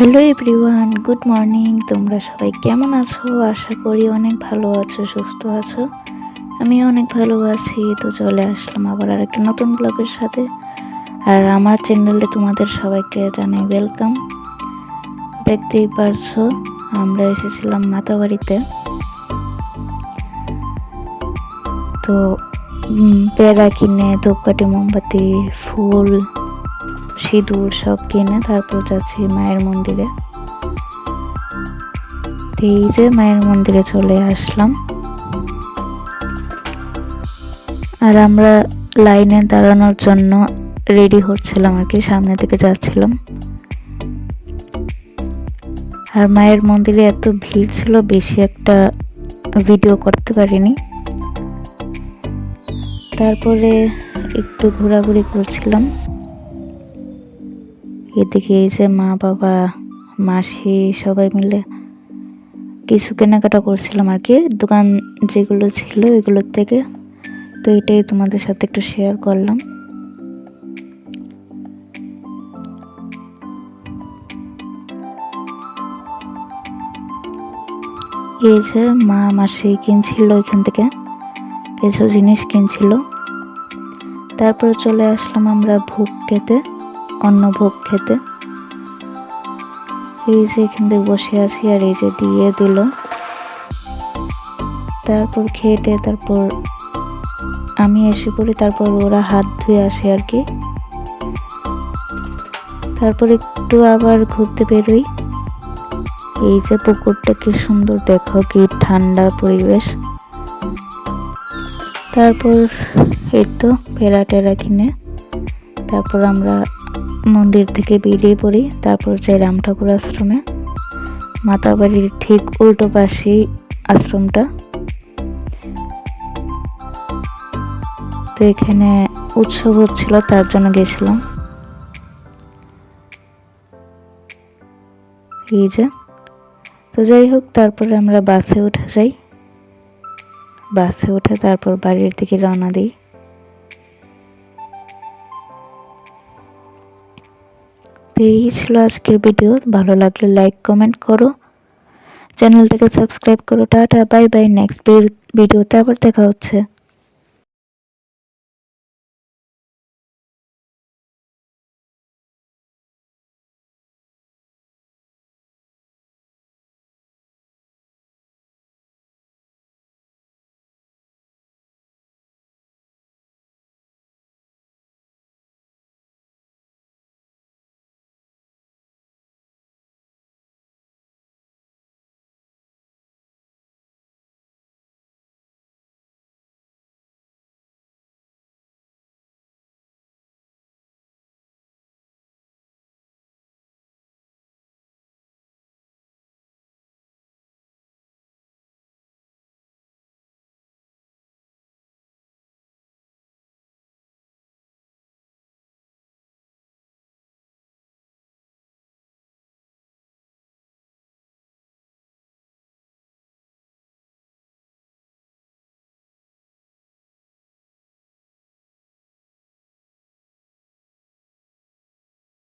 Hello everyone, good morning. তোমরা সবাই কেমন আছো? আশা করি অনেক ভালো আছো, সুস্থ আছো। আমি অনেক ভালো আছি। তো চলে আসলাম আবার আরেকটা নতুন ব্লগের সাথে। আর আমার চ্যানেলে তোমাদের সবাইকে জানাই ওয়েলকাম। দেখতেই পারছো আমরা এসেছিলাম মাতাবাড়িতে। তো পেয়ারা কিনে, ধূপকাঠি, মোমবাতি, ফুল, সিঁদুর সব কিনে তারপর যাচ্ছি মায়ের মন্দিরে। এই যে মায়ের মন্দিরে চলে আসলাম। আর আমরা লাইনে দাঁড়ানোর জন্য রেডি হচ্ছিলাম আর কি, সামনে থেকে যাচ্ছিলাম। আর মায়ের মন্দিরে এত ভিড় ছিল, বেশি একটা ভিডিও করতে পারিনি। তারপরে একটু ঘোরাঘুরি করছিলাম। এদিকে এই যে মা, বাবা, মাসি সবাই মিলে কিছু কেনাকাটা করছিলাম আর কি, দোকান যেগুলো ছিল এগুলোর থেকে। তো এটাই তোমাদের সাথে একটু শেয়ার করলাম। এই যে মা, মাসি কিনছিল এখান থেকে, কিছু জিনিস কিনছিল। তারপরে চলে আসলাম আমরা ভোগ খেতে, অন্ন ভোগ খেতে। এই যে এখান থেকে বসে আছি আর এই যে দিয়ে দিল। তারপর খেটে তারপর আমি এসে পড়ি, তারপর ওরা হাত ধুয়ে আসে আর কি। তারপর একটু আবার ঘুরতে বেরোই। এই যে পুকুরটা কি সুন্দর, দেখো কি ঠান্ডা পরিবেশ। তারপর এই তো পেড়া টেরা কিনে তারপর আমরা মন্দির থেকে বেরিয়ে পড়ি। তারপর যাই রাম ঠাকুর আশ্রমে, মাতাবাড়ির ঠিক উল্টো পাশেই আশ্রমটা। তো এখানে উৎসব হচ্ছিল, তার জন্য গেছিলাম। এই যে তো যাই হোক, তারপরে আমরা বাসে উঠে যাই। বাসে উঠে তারপর বাড়ির দিকে রওনা দিই। এই ছিল আজকের ভিডিও। ভালো লাগলে লাইক, কমেন্ট করো, চ্যানেলটাকে সাবস্ক্রাইব করো। Tata, bye bye. নেক্সট ভিডিওতে আবার দেখা হচ্ছে।